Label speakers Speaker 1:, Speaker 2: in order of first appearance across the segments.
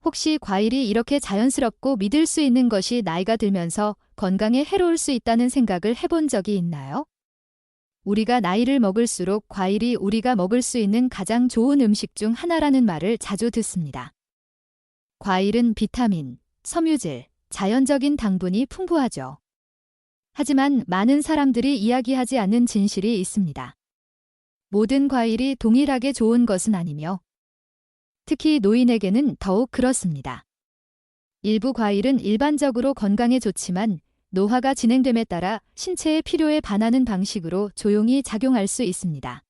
Speaker 1: 혹시 과일이 이렇게 자연스럽고 믿을 수 있는 것이 나이가 들면서 건강에 해로울 수 있다는 생각을 해본 적이 있나요? 우리가 나이를 먹을수록 과일이 우리가 먹을 수 있는 가장 좋은 음식 중 하나라는 말을 자주 듣습니다. 과일은 비타민, 섬유질, 자연적인 당분이 풍부하죠. 하지만 많은 사람들이 이야기하지 않는 진실이 있습니다. 모든 과일이 동일하게 좋은 것은 아니며, 특히 노인에게는 더욱 그렇습니다. 일부 과일은 일반적으로 건강에 좋지만 노화가 진행됨에 따라 신체의 필요에 반하는 방식으로 조용히 작용할 수 있습니다.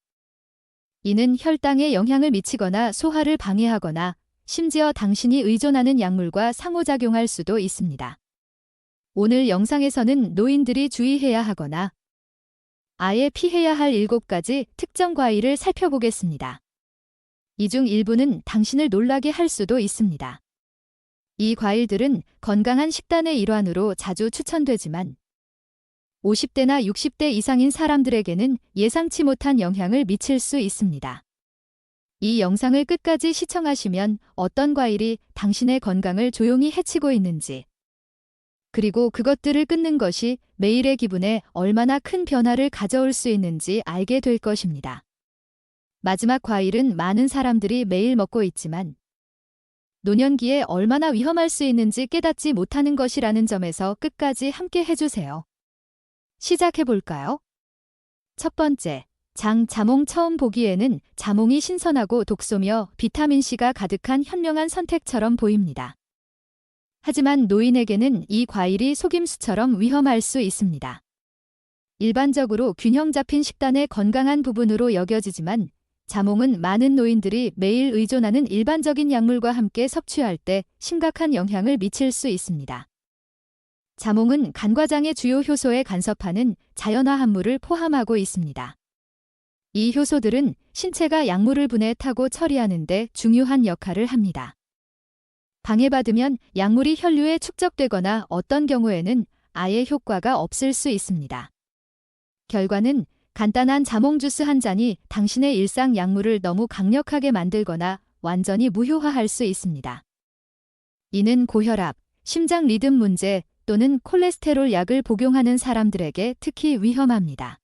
Speaker 1: 이는 혈당에 영향을 미치거나 소화를 방해하거나 심지어 당신이 의존하는 약물과 상호작용할 수도 있습니다. 오늘 영상에서는 노인들이 주의해야 하거나 아예 피해야 할 7가지 특정 과일을 살펴보겠습니다. 이 중 일부는 당신을 놀라게 할 수도 있습니다. 이 과일들은 건강한 식단의 일환으로 자주 추천되지만 50대나 60대 이상인 사람들에게는 예상치 못한 영향을 미칠 수 있습니다. 이 영상을 끝까지 시청하시면 어떤 과일이 당신의 건강을 조용히 해치고 있는지, 그리고 그것들을 끊는 것이 매일의 기분에 얼마나 큰 변화를 가져올 수 있는지 알게 될 것입니다. 마지막 과일은 많은 사람들이 매일 먹고 있지만 노년기에 얼마나 위험할 수 있는지 깨닫지 못하는 것이라는 점에서 끝까지 함께 해주세요. 시작해볼까요? 첫 번째, 자몽. 처음 보기에는 자몽이 신선하고 독소며 비타민C가 가득한 현명한 선택처럼 보입니다. 하지만 노인에게는 이 과일이 속임수처럼 위험할 수 있습니다. 일반적으로 균형 잡힌 식단의 건강한 부분으로 여겨지지만 자몽은 많은 노인들이 매일 의존하는 일반적인 약물과 함께 섭취할 때 심각한 영향을 미칠 수 있습니다. 자몽은 간과장의 주요 효소에 간섭하는 자연화 합물을 포함하고 있습니다. 이 효소들은 신체가 약물을 분해 타고 처리하는 데 중요한 역할을 합니다. 방해받으면 약물이 혈류에 축적되거나 어떤 경우에는 아예 효과가 없을 수 있습니다. 결과는 간단한 자몽 주스 한 잔이 당신의 일상 약물을 너무 강력하게 만들거나 완전히 무효화할 수 있습니다. 이는 고혈압, 심장 리듬 문제 또는 콜레스테롤 약을 복용하는 사람들에게 특히 위험합니다.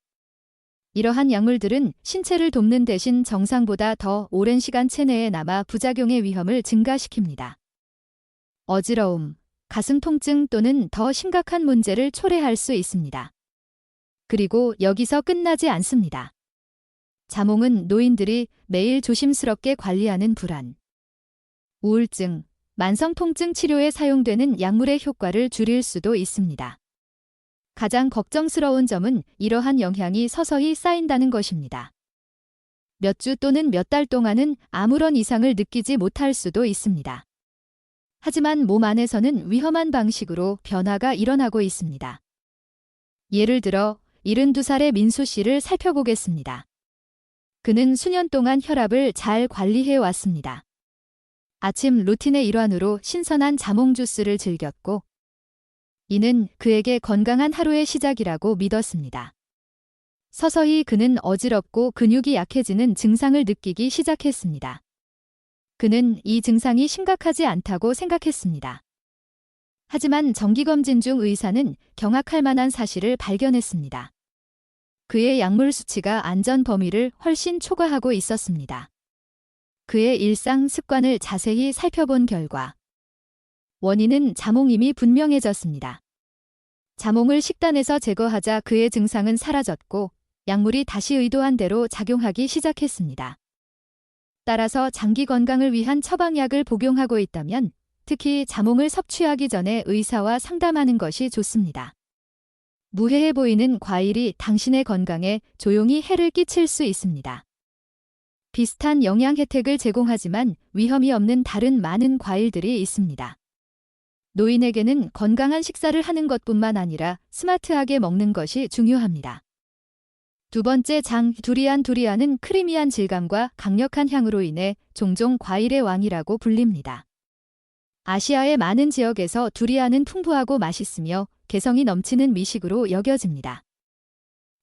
Speaker 1: 이러한 약물들은 신체를 돕는 대신 정상보다 더 오랜 시간 체내에 남아 부작용의 위험을 증가시킵니다. 어지러움, 가슴 통증 또는 더 심각한 문제를 초래할 수 있습니다. 그리고 여기서 끝나지 않습니다. 자몽은 노인들이 매일 조심스럽게 관리하는 불안, 우울증, 만성 통증 치료에 사용되는 약물의 효과를 줄일 수도 있습니다. 가장 걱정스러운 점은 이러한 영향이 서서히 쌓인다는 것입니다. 몇 주 또는 몇 달 동안은 아무런 이상을 느끼지 못할 수도 있습니다. 하지만 몸 안에서는 위험한 방식으로 변화가 일어나고 있습니다. 예를 들어 72살의 민수 씨를 살펴보겠습니다. 그는 수년 동안 혈압을 잘 관리해 왔습니다. 아침 루틴의 일환으로 신선한 자몽 주스를 즐겼고, 이는 그에게 건강한 하루의 시작이라고 믿었습니다. 서서히 그는 어지럽고 근육이 약해지는 증상을 느끼기 시작했습니다. 그는 이 증상이 심각하지 않다고 생각했습니다. 하지만 정기검진 중 의사는 경악할 만한 사실을 발견했습니다. 그의 약물 수치가 안전 범위를 훨씬 초과하고 있었습니다. 그의 일상 습관을 자세히 살펴본 결과 원인은 자몽임이 분명해졌습니다. 자몽을 식단에서 제거하자 그의 증상은 사라졌고 약물이 다시 의도한 대로 작용하기 시작했습니다. 따라서 장기 건강을 위한 처방약을 복용하고 있다면 특히 자몽을 섭취하기 전에 의사와 상담하는 것이 좋습니다. 무해해 보이는 과일이 당신의 건강에 조용히 해를 끼칠 수 있습니다. 비슷한 영양 혜택을 제공하지만 위험이 없는 다른 많은 과일들이 있습니다. 노인에게는 건강한 식사를 하는 것뿐만 아니라 스마트하게 먹는 것이 중요합니다. 두 번째 두리안은 크리미한 질감과 강력한 향으로 인해 종종 과일의 왕이라고 불립니다. 아시아의 많은 지역에서 두리안은 풍부하고 맛있으며 개성이 넘치는 미식으로 여겨집니다.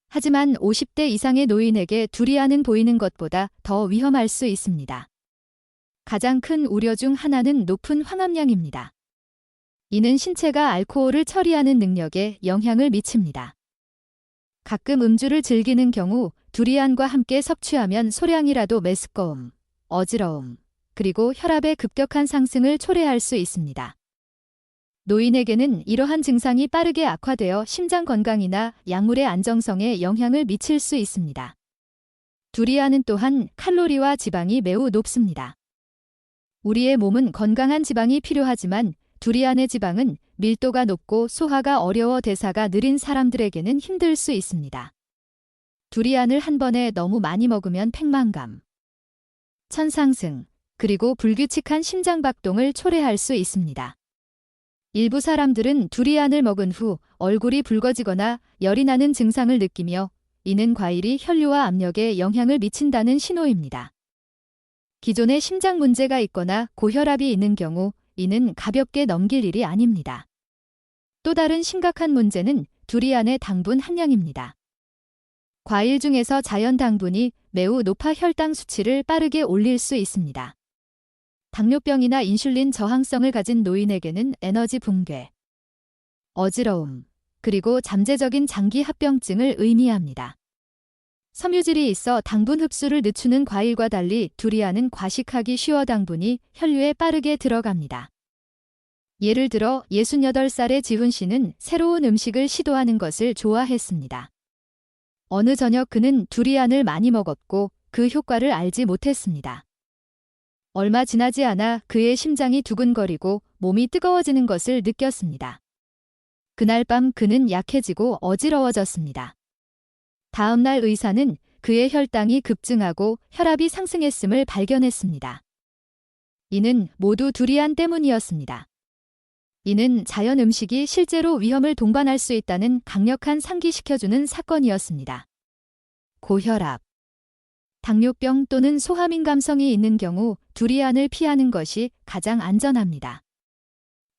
Speaker 1: 하지만 50대 이상의 노인에게 두리안은 보이는 것보다 더 위험할 수 있습니다. 가장 큰 우려 중 하나는 높은 황함량입니다. 이는 신체가 알코올을 처리하는 능력에 영향을 미칩니다. 가끔 음주를 즐기는 경우 두리안과 함께 섭취하면 소량이라도 메스꺼움, 어지러움, 그리고 혈압의 급격한 상승을 초래할 수 있습니다. 노인에게는 이러한 증상이 빠르게 악화되어 심장 건강이나 약물의 안정성에 영향을 미칠 수 있습니다. 두리안은 또한 칼로리와 지방이 매우 높습니다. 우리의 몸은 건강한 지방이 필요하지만 두리안의 지방은 밀도가 높고 소화가 어려워 대사가 느린 사람들에게는 힘들 수 있습니다. 두리안을 한 번에 너무 많이 먹으면 팽만감, 천상승, 그리고 불규칙한 심장박동을 초래할 수 있습니다. 일부 사람들은 두리안을 먹은 후 얼굴이 붉어지거나 열이 나는 증상을 느끼며 이는 과일이 혈류와 압력에 영향을 미친다는 신호입니다. 기존에 심장 문제가 있거나 고혈압이 있는 경우 이는 가볍게 넘길 일이 아닙니다. 또 다른 심각한 문제는 두리안의 당분 함량입니다. 과일 중에서 자연 당분이 매우 높아 혈당 수치를 빠르게 올릴 수 있습니다. 당뇨병이나 인슐린 저항성을 가진 노인에게는 에너지 붕괴, 어지러움, 그리고 잠재적인 장기 합병증을 의미합니다. 섬유질이 있어 당분 흡수를 늦추는 과일과 달리 두리안은 과식하기 쉬워 당분이 혈류에 빠르게 들어갑니다. 예를 들어 68살의 지훈 씨는 새로운 음식을 시도하는 것을 좋아했습니다. 어느 저녁 그는 두리안을 많이 먹었고 그 효과를 알지 못했습니다. 얼마 지나지 않아 그의 심장이 두근거리고 몸이 뜨거워지는 것을 느꼈습니다. 그날 밤 그는 약해지고 어지러워졌습니다. 다음 날 의사는 그의 혈당이 급증하고 혈압이 상승했음을 발견했습니다. 이는 모두 두리안 때문이었습니다. 이는 자연 음식이 실제로 위험을 동반할 수 있다는 강력한 상기시켜주는 사건이었습니다. 고혈압, 당뇨병 또는 소화민감성이 있는 경우 두리안을 피하는 것이 가장 안전합니다.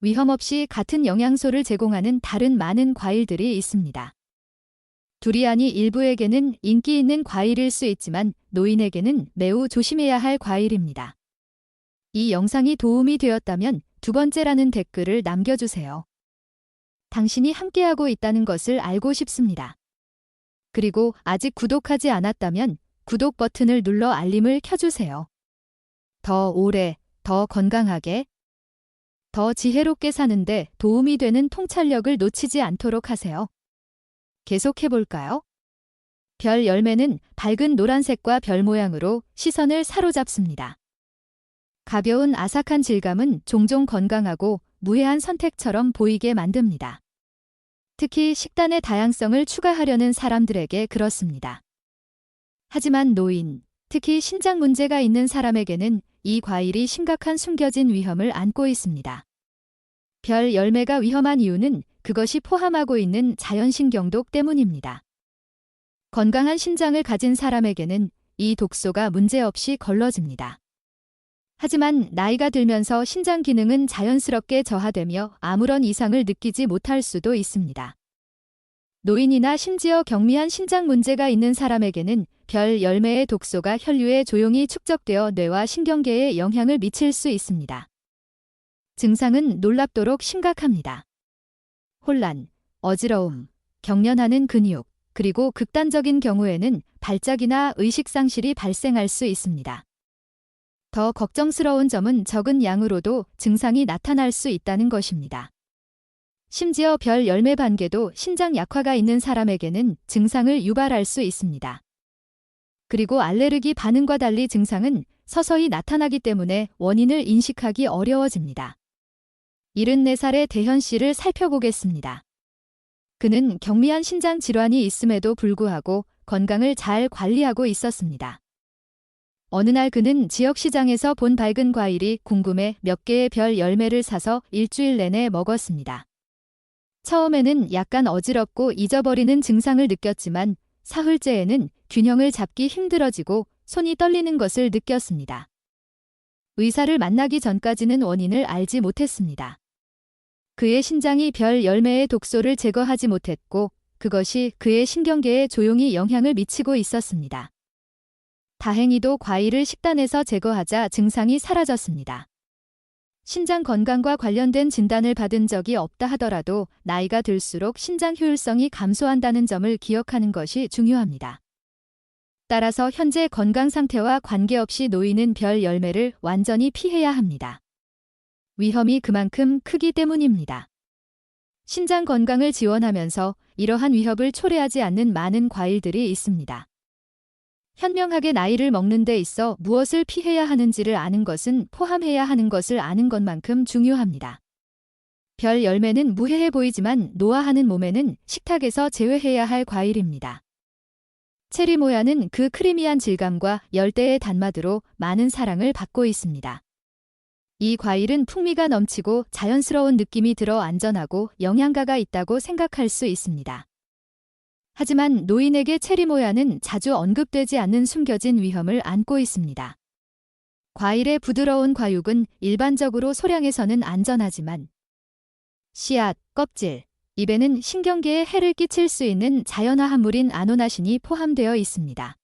Speaker 1: 위험 없이 같은 영양소를 제공하는 다른 많은 과일들이 있습니다. 두리안이 일부에게는 인기 있는 과일일 수 있지만 노인에게는 매우 조심해야 할 과일입니다. 이 영상이 도움이 되었다면 두 번째라는 댓글을 남겨주세요. 당신이 함께하고 있다는 것을 알고 싶습니다. 그리고 아직 구독하지 않았다면 구독 버튼을 눌러 알림을 켜주세요. 더 오래, 더 건강하게, 더 지혜롭게 사는데 도움이 되는 통찰력을 놓치지 않도록 하세요. 계속해볼까요? 별 열매는 밝은 노란색과 별 모양으로 시선을 사로잡습니다. 가벼운 아삭한 질감은 종종 건강하고 무해한 선택처럼 보이게 만듭니다. 특히 식단의 다양성을 추가하려는 사람들에게 그렇습니다. 하지만 노인, 특히 신장 문제가 있는 사람에게는 이 과일이 심각한 숨겨진 위험을 안고 있습니다. 별 열매가 위험한 이유는 그것이 포함하고 있는 자연신경독 때문입니다. 건강한 심장을 가진 사람에게는 이 독소가 문제없이 걸러집니다. 하지만 나이가 들면서 신장 기능은 자연스럽게 저하되며 아무런 이상을 느끼지 못할 수도 있습니다. 노인이나 심지어 경미한 신장 문제가 있는 사람에게는 별 열매의 독소가 혈류에 조용히 축적되어 뇌와 신경계에 영향을 미칠 수 있습니다. 증상은 놀랍도록 심각합니다. 혼란, 어지러움, 경련하는 근육, 그리고 극단적인 경우에는 발작이나 의식상실이 발생할 수 있습니다. 더 걱정스러운 점은 적은 양으로도 증상이 나타날 수 있다는 것입니다. 심지어 별 열매 반개도 신장 약화가 있는 사람에게는 증상을 유발할 수 있습니다. 그리고 알레르기 반응과 달리 증상은 서서히 나타나기 때문에 원인을 인식하기 어려워집니다. 74살의 대현 씨를 살펴보겠습니다. 그는 경미한 신장 질환이 있음에도 불구하고 건강을 잘 관리하고 있었습니다. 어느 날 그는 지역시장에서 본 밝은 과일이 궁금해 몇 개의 별 열매를 사서 일주일 내내 먹었습니다. 처음에는 약간 어지럽고 잊어버리는 증상을 느꼈지만 사흘째에는 균형을 잡기 힘들어지고 손이 떨리는 것을 느꼈습니다. 의사를 만나기 전까지는 원인을 알지 못했습니다. 그의 신장이 별 열매의 독소를 제거하지 못했고 그것이 그의 신경계에 조용히 영향을 미치고 있었습니다. 다행히도 과일을 식단에서 제거하자 증상이 사라졌습니다. 신장 건강과 관련된 진단을 받은 적이 없다 하더라도 나이가 들수록 신장 효율성이 감소한다는 점을 기억하는 것이 중요합니다. 따라서 현재 건강 상태와 관계없이 노인은 별 열매를 완전히 피해야 합니다. 위험이 그만큼 크기 때문입니다. 신장 건강을 지원하면서 이러한 위협을 초래하지 않는 많은 과일들이 있습니다. 현명하게 나이를 먹는 데 있어 무엇을 피해야 하는지를 아는 것은 포함해야 하는 것을 아는 것만큼 중요합니다. 별 열매는 무해해 보이지만 노화하는 몸에는 식탁에서 제외해야 할 과일입니다. 체리 모야는 그 크리미한 질감과 열대의 단맛으로 많은 사랑을 받고 있습니다. 이 과일은 풍미가 넘치고 자연스러운 느낌이 들어 안전하고 영양가가 있다고 생각할 수 있습니다. 하지만 노인에게 체리 모야는 자주 언급되지 않는 숨겨진 위험을 안고 있습니다. 과일의 부드러운 과육은 일반적으로 소량에서는 안전하지만 씨앗, 껍질, 잎에는 신경계에 해를 끼칠 수 있는 자연화 합물인 아노나신이 포함되어 있습니다.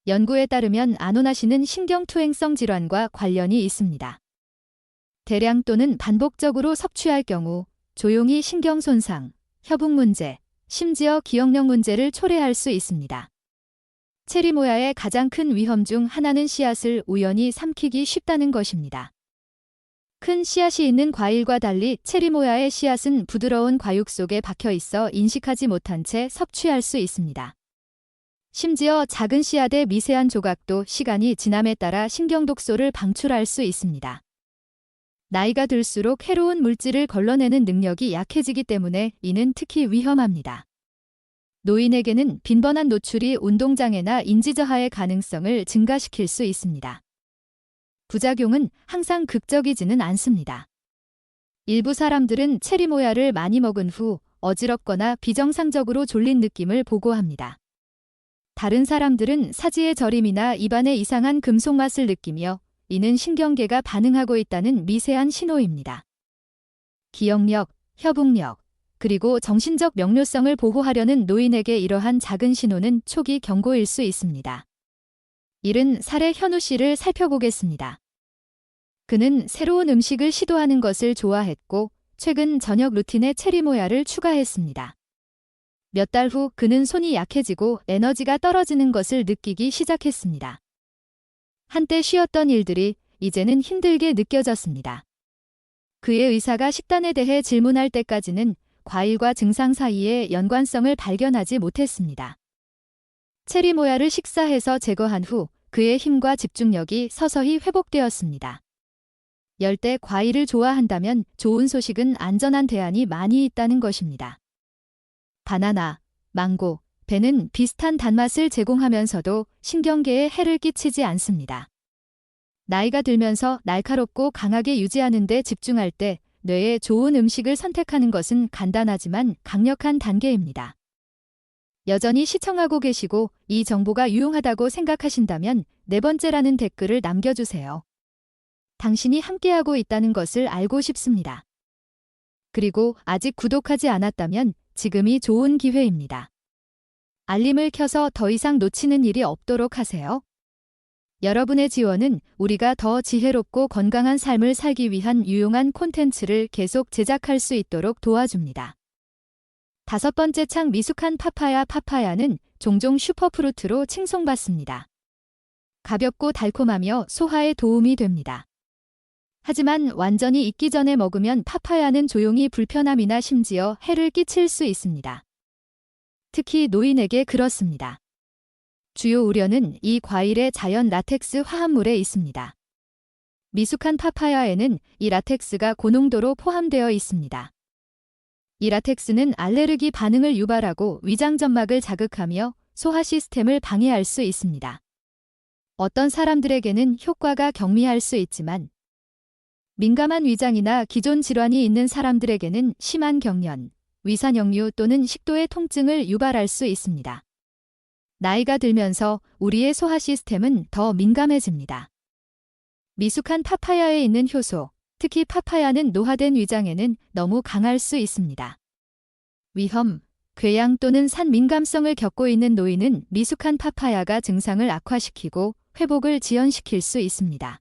Speaker 1: 연구에 따르면 아노나신은 신경투행성 질환과 관련이 있습니다. 대량 또는 반복적으로 섭취할 경우 조용히 신경 손상, 협응 문제, 심지어 기억력 문제를 초래할 수 있습니다. 체리 모야의 가장 큰 위험 중 하나는 씨앗을 우연히 삼키기 쉽다는 것입니다. 큰 씨앗이 있는 과일과 달리 체리 모야의 씨앗은 부드러운 과육 속에 박혀 있어 인식하지 못한 채 섭취할 수 있습니다. 심지어 작은 씨앗의 미세한 조각도 시간이 지남에 따라 신경독소를 방출할 수 있습니다. 나이가 들수록 해로운 물질을 걸러내는 능력이 약해지기 때문에 이는 특히 위험합니다. 노인에게는 빈번한 노출이 운동장애나 인지저하의 가능성을 증가시킬 수 있습니다. 부작용은 항상 극적이지는 않습니다. 일부 사람들은 체리 모야를 많이 먹은 후 어지럽거나 비정상적으로 졸린 느낌을 보고합니다. 다른 사람들은 사지의 저림이나 입안에 이상한 금속 맛을 느끼며 이는 신경계가 반응하고 있다는 미세한 신호입니다. 기억력, 협응력, 그리고 정신적 명료성을 보호하려는 노인에게 이러한 작은 신호는 초기 경고일 수 있습니다. 일은 사례 현우 씨를 살펴보겠습니다. 그는 새로운 음식을 시도하는 것을 좋아했고 최근 저녁 루틴에 체리 모야를 추가했습니다. 몇 달 후 그는 손이 약해지고 에너지가 떨어지는 것을 느끼기 시작했습니다. 한때 쉬었던 일들이 이제는 힘들게 느껴졌습니다. 그의 의사가 식단에 대해 질문할 때까지는 과일과 증상 사이의 연관성을 발견하지 못했습니다. 체리 모야를 식사해서 제거한 후 그의 힘과 집중력이 서서히 회복되었습니다. 열대 과일을 좋아한다면 좋은 소식은 안전한 대안이 많이 있다는 것입니다. 바나나, 망고, 배는 비슷한 단맛을 제공하면서도 신경계에 해를 끼치지 않습니다. 나이가 들면서 날카롭고 강하게 유지하는 데 집중할 때 뇌에 좋은 음식을 선택하는 것은 간단하지만 강력한 단계입니다. 여전히 시청하고 계시고 이 정보가 유용하다고 생각하신다면 네 번째라는 댓글을 남겨주세요. 당신이 함께하고 있다는 것을 알고 싶습니다. 그리고 아직 구독하지 않았다면 지금이 좋은 기회입니다. 알림을 켜서 더 이상 놓치는 일이 없도록 하세요. 여러분의 지원은 우리가 더 지혜롭고 건강한 삶을 살기 위한 유용한 콘텐츠를 계속 제작할 수 있도록 도와줍니다. 5번째 창 미숙한 파파야는 종종 슈퍼프루트로 칭송받습니다. 가볍고 달콤하며 소화에 도움이 됩니다. 하지만 완전히 익기 전에 먹으면 파파야는 조용히 불편함이나 심지어 해를 끼칠 수 있습니다. 특히 노인에게 그렇습니다. 주요 우려는 이 과일의 자연 라텍스 화합물에 있습니다. 미숙한 파파야에는 이 라텍스가 고농도로 포함되어 있습니다. 이 라텍스는 알레르기 반응을 유발하고 위장점막을 자극하며 소화 시스템을 방해할 수 있습니다. 어떤 사람들에게는 효과가 경미할 수 있지만 민감한 위장이나 기존 질환이 있는 사람들에게는 심한 경련, 위산역류 또는 식도의 통증을 유발할 수 있습니다. 나이가 들면서 우리의 소화 시스템은 더 민감해집니다. 미숙한 파파야에 있는 효소, 특히 파파야는 노화된 위장에는 너무 강할 수 있습니다. 위험, 궤양 또는 산 민감성을 겪고 있는 노인은 미숙한 파파야가 증상을 악화시키고 회복을 지연시킬 수 있습니다.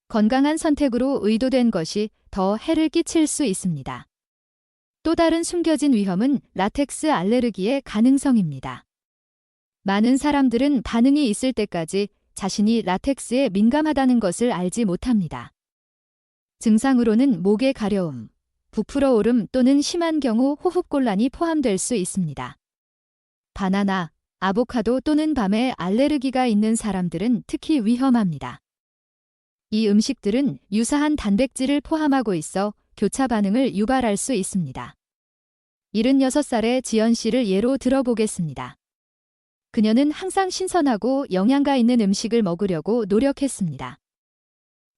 Speaker 1: 건강한 선택으로 의도된 것이 더 해를 끼칠 수 있습니다. 또 다른 숨겨진 위험은 라텍스 알레르기의 가능성입니다. 많은 사람들은 반응이 있을 때까지 자신이 라텍스에 민감하다는 것을 알지 못합니다. 증상으로는 목의 가려움, 부풀어 오름 또는 심한 경우 호흡곤란이 포함될 수 있습니다. 바나나, 아보카도 또는 밤에 알레르기가 있는 사람들은 특히 위험합니다. 이 음식들은 유사한 단백질을 포함하고 있어 교차 반응을 유발할 수 있습니다. 76살의 지연 씨를 예로 들어보겠습니다. 그녀는 항상 신선하고 영양가 있는 음식을 먹으려고 노력했습니다.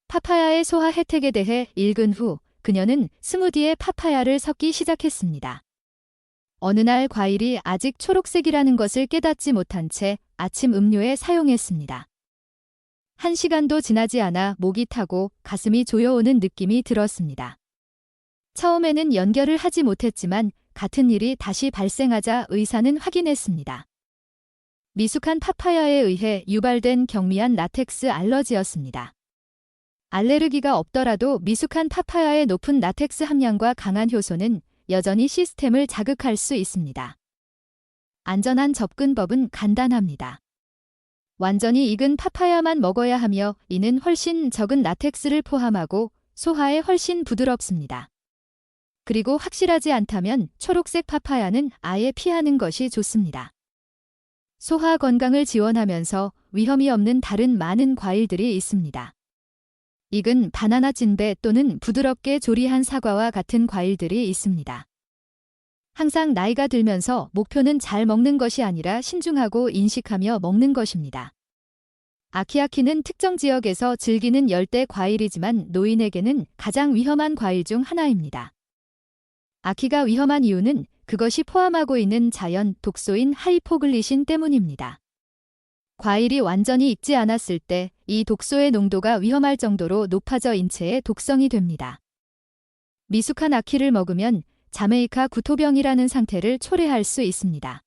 Speaker 1: 파파야의 소화 혜택에 대해 읽은 후 그녀는 스무디에 파파야를 섞기 시작했습니다. 어느 날 과일이 아직 초록색이라는 것을 깨닫지 못한 채 아침 음료에 사용했습니다. 1시간도 지나지 않아 목이 타고 가슴이 조여오는 느낌이 들었습니다. 처음에는 연결을 하지 못했지만 같은 일이 다시 발생하자 의사는 확인했습니다. 미숙한 파파야에 의해 유발된 경미한 라텍스 알러지였습니다. 알레르기가 없더라도 미숙한 파파야의 높은 라텍스 함량과 강한 효소는 여전히 시스템을 자극할 수 있습니다. 안전한 접근법은 간단합니다. 완전히 익은 파파야만 먹어야 하며 이는 훨씬 적은 라텍스를 포함하고 소화에 훨씬 부드럽습니다. 그리고 확실하지 않다면 초록색 파파야는 아예 피하는 것이 좋습니다. 소화 건강을 지원하면서 위험이 없는 다른 많은 과일들이 있습니다. 익은 바나나 진배 또는 부드럽게 조리한 사과와 같은 과일들이 있습니다. 항상 나이가 들면서 목표는 잘 먹는 것이 아니라 신중하고 인식하며 먹는 것입니다. 아키아키는 특정 지역에서 즐기는 열대 과일이지만 노인에게는 가장 위험한 과일 중 하나입니다. 아키가 위험한 이유는 그것이 포함하고 있는 자연 독소인 하이포글리신 때문입니다. 과일이 완전히 익지 않았을 때 이 독소의 농도가 위험할 정도로 높아져 인체에 독성이 됩니다. 미숙한 아키를 먹으면 자메이카 구토병이라는 상태를 초래할 수 있습니다.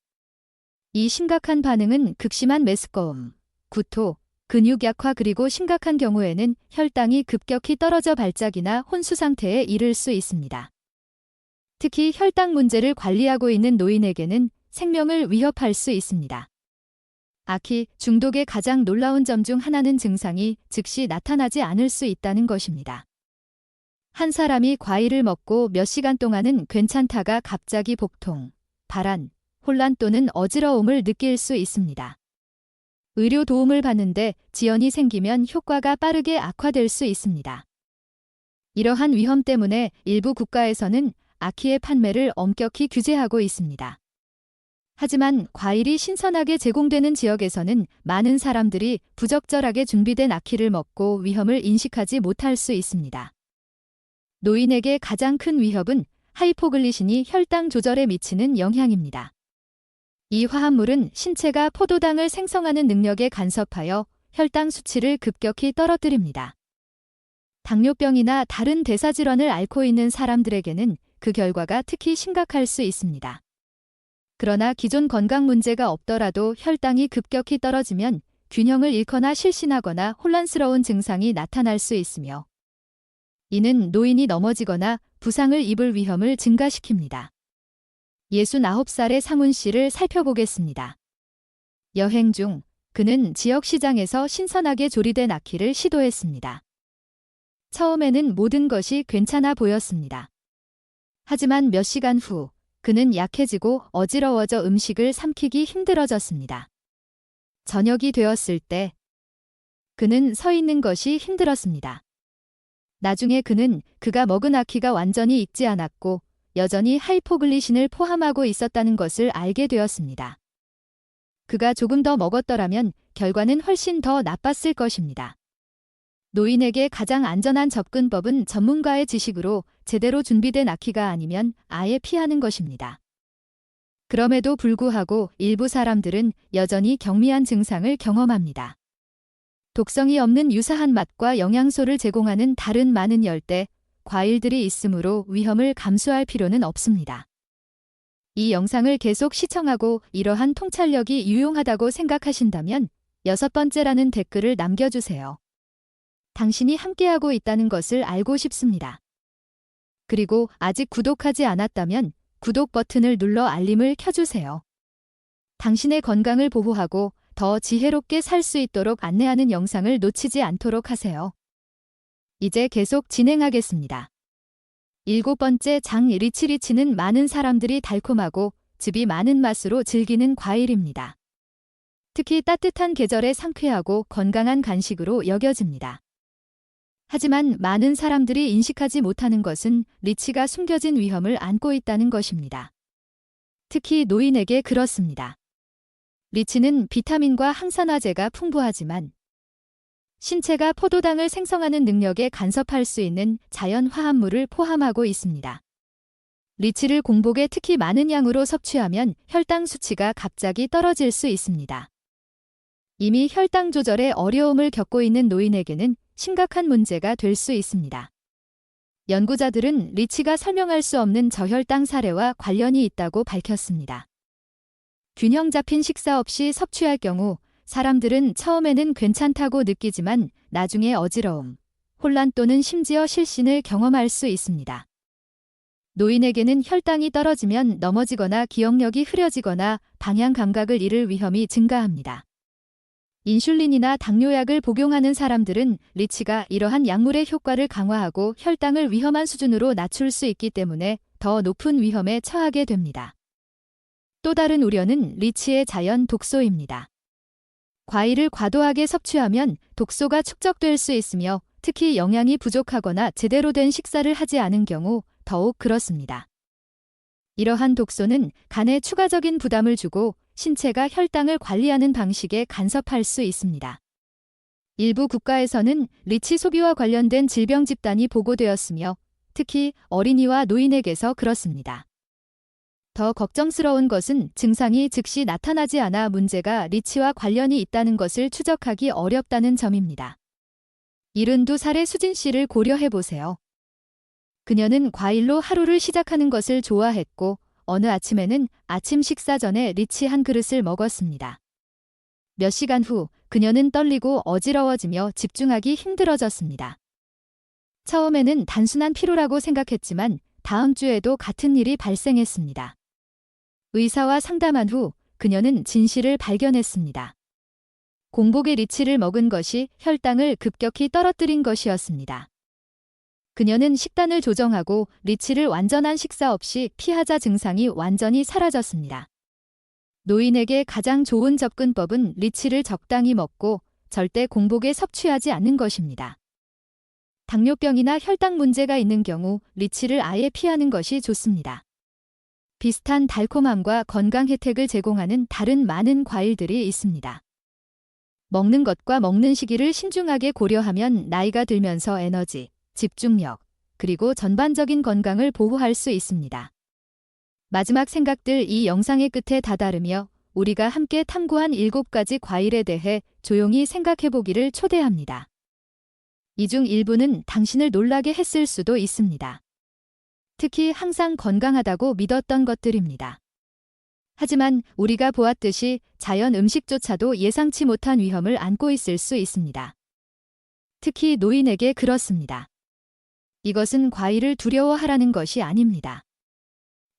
Speaker 1: 이 심각한 반응은 극심한 메스꺼움, 구토, 근육 약화 그리고 심각한 경우에는 혈당이 급격히 떨어져 발작이나 혼수 상태에 이를 수 있습니다. 특히 혈당 문제를 관리하고 있는 노인에게는 생명을 위협할 수 있습니다. 아키 중독의 가장 놀라운 점 중 하나는 증상이 즉시 나타나지 않을 수 있다는 것입니다. 한 사람이 과일을 먹고 몇 시간 동안은 괜찮다가 갑자기 복통, 발한, 혼란 또는 어지러움을 느낄 수 있습니다. 의료 도움을 받는데 지연이 생기면 효과가 빠르게 악화될 수 있습니다. 이러한 위험 때문에 일부 국가에서는 아키의 판매를 엄격히 규제하고 있습니다. 하지만 과일이 신선하게 제공되는 지역에서는 많은 사람들이 부적절하게 준비된 아키를 먹고 위험을 인식하지 못할 수 있습니다. 노인에게 가장 큰 위협은 하이포글리신이 혈당 조절에 미치는 영향입니다. 이 화합물은 신체가 포도당을 생성하는 능력에 간섭하여 혈당 수치를 급격히 떨어뜨립니다. 당뇨병이나 다른 대사질환을 앓고 있는 사람들에게는 그 결과가 특히 심각할 수 있습니다. 그러나 기존 건강 문제가 없더라도 혈당이 급격히 떨어지면 균형을 잃거나 실신하거나 혼란스러운 증상이 나타날 수 있으며 이는 노인이 넘어지거나 부상을 입을 위험을 증가시킵니다. 69살의 상훈 씨를 살펴보겠습니다. 여행 중 그는 지역 시장에서 신선하게 조리된 아키를 시도했습니다. 처음에는 모든 것이 괜찮아 보였습니다. 하지만 몇 시간 후 그는 약해지고 어지러워져 음식을 삼키기 힘들어졌습니다. 저녁이 되었을 때 그는 서 있는 것이 힘들었습니다. 나중에 그는 그가 먹은 아키가 완전히 익지 않았고 여전히 하이포글리신을 포함하고 있었다는 것을 알게 되었습니다. 그가 조금 더 먹었더라면 결과는 훨씬 더 나빴을 것입니다. 노인에게 가장 안전한 접근법은 전문가의 지식으로 제대로 준비된 아키가 아니면 아예 피하는 것입니다. 그럼에도 불구하고 일부 사람들은 여전히 경미한 증상을 경험합니다. 독성이 없는 유사한 맛과 영양소를 제공하는 다른 많은 열대, 과일들이 있으므로 위험을 감수할 필요는 없습니다. 이 영상을 계속 시청하고 이러한 통찰력이 유용하다고 생각하신다면 6번째라는 댓글을 남겨주세요. 당신이 함께하고 있다는 것을 알고 싶습니다. 그리고 아직 구독하지 않았다면 구독 버튼을 눌러 알림을 켜주세요. 당신의 건강을 보호하고 더 지혜롭게 살 수 있도록 안내하는 영상을 놓치지 않도록 하세요. 이제 계속 진행하겠습니다. 7번째 장 리치는 많은 사람들이 달콤하고 즙이 많은 맛으로 즐기는 과일입니다. 특히 따뜻한 계절에 상쾌하고 건강한 간식으로 여겨집니다. 하지만 많은 사람들이 인식하지 못하는 것은 리치가 숨겨진 위험을 안고 있다는 것입니다. 특히 노인에게 그렇습니다. 리치는 비타민과 항산화제가 풍부하지만 신체가 포도당을 생성하는 능력에 간섭할 수 있는 자연 화합물을 포함하고 있습니다. 리치를 공복에 특히 많은 양으로 섭취하면 혈당 수치가 갑자기 떨어질 수 있습니다. 이미 혈당 조절에 어려움을 겪고 있는 노인에게는 심각한 문제가 될 수 있습니다. 연구자들은 리치가 설명할 수 없는 저혈당 사례와 관련이 있다고 밝혔습니다. 균형 잡힌 식사 없이 섭취할 경우 사람들은 처음에는 괜찮다고 느끼지만 나중에 어지러움, 혼란 또는 심지어 실신을 경험할 수 있습니다. 노인에게는 혈당이 떨어지면 넘어지거나 기억력이 흐려지거나 방향 감각을 잃을 위험이 증가합니다. 인슐린이나 당뇨약을 복용하는 사람들은 리치가 이러한 약물의 효과를 강화하고 혈당을 위험한 수준으로 낮출 수 있기 때문에 더 높은 위험에 처하게 됩니다. 또 다른 우려는 리치의 자연 독소입니다. 과일을 과도하게 섭취하면 독소가 축적될 수 있으며 특히 영양이 부족하거나 제대로 된 식사를 하지 않은 경우 더욱 그렇습니다. 이러한 독소는 간에 추가적인 부담을 주고 신체가 혈당을 관리하는 방식에 간섭할 수 있습니다. 일부 국가에서는 리치 소비와 관련된 질병 집단이 보고되었으며 특히 어린이와 노인에게서 그렇습니다. 더 걱정스러운 것은 증상이 즉시 나타나지 않아 문제가 리치와 관련이 있다는 것을 추적하기 어렵다는 점입니다. 72살의 수진 씨를 고려해 보세요. 그녀는 과일로 하루를 시작하는 것을 좋아했고 어느 아침에는 아침 식사 전에 리치 한 그릇을 먹었습니다. 몇 시간 후 그녀는 떨리고 어지러워지며 집중하기 힘들어졌습니다. 처음에는 단순한 피로라고 생각했지만 다음 주에도 같은 일이 발생했습니다. 의사와 상담한 후 그녀는 진실을 발견했습니다. 공복에 리치를 먹은 것이 혈당을 급격히 떨어뜨린 것이었습니다. 그녀는 식단을 조정하고 리치를 완전한 식사 없이 피하자 증상이 완전히 사라졌습니다. 노인에게 가장 좋은 접근법은 리치를 적당히 먹고 절대 공복에 섭취하지 않는 것입니다. 당뇨병이나 혈당 문제가 있는 경우 리치를 아예 피하는 것이 좋습니다. 비슷한 달콤함과 건강 혜택을 제공하는 다른 많은 과일들이 있습니다. 먹는 것과 먹는 시기를 신중하게 고려하면 나이가 들면서 에너지, 집중력, 그리고 전반적인 건강을 보호할 수 있습니다. 마지막 생각들 이 영상의 끝에 다다르며 우리가 함께 탐구한 7가지 과일에 대해 조용히 생각해보기를 초대합니다. 이 중 일부는 당신을 놀라게 했을 수도 있습니다. 특히 항상 건강하다고 믿었던 것들입니다. 하지만 우리가 보았듯이 자연 음식조차도 예상치 못한 위험을 안고 있을 수 있습니다. 특히 노인에게 그렇습니다. 이것은 과일을 두려워하라는 것이 아닙니다.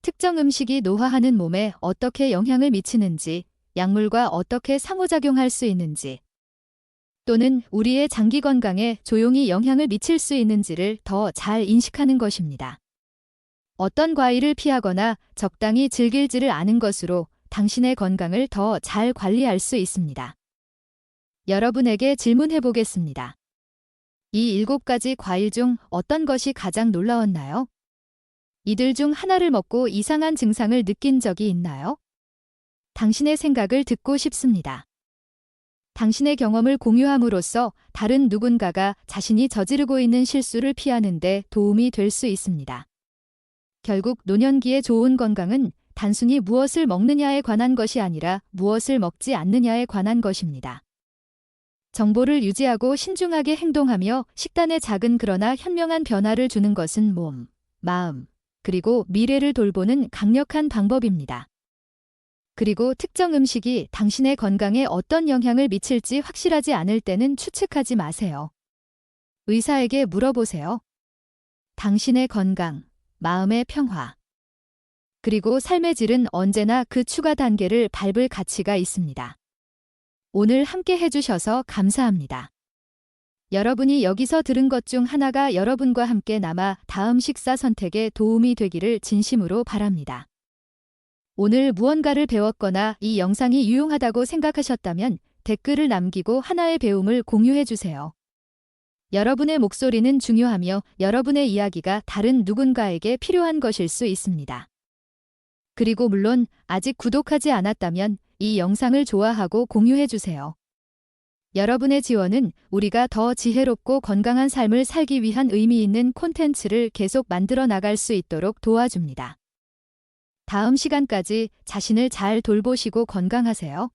Speaker 1: 특정 음식이 노화하는 몸에 어떻게 영향을 미치는지, 약물과 어떻게 상호작용할 수 있는지, 또는 우리의 장기 건강에 조용히 영향을 미칠 수 있는지를 더 잘 인식하는 것입니다. 어떤 과일을 피하거나 적당히 즐길지를 아는 것으로 당신의 건강을 더 잘 관리할 수 있습니다. 여러분에게 질문해 보겠습니다. 이 7가지 과일 중 어떤 것이 가장 놀라웠나요? 이들 중 하나를 먹고 이상한 증상을 느낀 적이 있나요? 당신의 생각을 듣고 싶습니다. 당신의 경험을 공유함으로써 다른 누군가가 자신이 저지르고 있는 실수를 피하는 데 도움이 될 수 있습니다. 결국 노년기의 좋은 건강은 단순히 무엇을 먹느냐에 관한 것이 아니라 무엇을 먹지 않느냐에 관한 것입니다. 정보를 유지하고 신중하게 행동하며 식단에 작은 그러나 현명한 변화를 주는 것은 몸, 마음, 그리고 미래를 돌보는 강력한 방법입니다. 그리고 특정 음식이 당신의 건강에 어떤 영향을 미칠지 확실하지 않을 때는 추측하지 마세요. 의사에게 물어보세요. 당신의 건강, 마음의 평화, 그리고 삶의 질은 언제나 그 추가 단계를 밟을 가치가 있습니다. 오늘 함께 해주셔서 감사합니다. 여러분이 여기서 들은 것 중 하나가 여러분과 함께 남아 다음 식사 선택에 도움이 되기를 진심으로 바랍니다. 오늘 무언가를 배웠거나 이 영상이 유용하다고 생각하셨다면 댓글을 남기고 하나의 배움을 공유해 주세요. 여러분의 목소리는 중요하며 여러분의 이야기가 다른 누군가에게 필요한 것일 수 있습니다. 그리고 물론 아직 구독하지 않았다면 이 영상을 좋아하고 공유해 주세요. 여러분의 지원은 우리가 더 지혜롭고 건강한 삶을 살기 위한 의미 있는 콘텐츠를 계속 만들어 나갈 수 있도록 도와줍니다. 다음 시간까지 자신을 잘 돌보시고 건강하세요.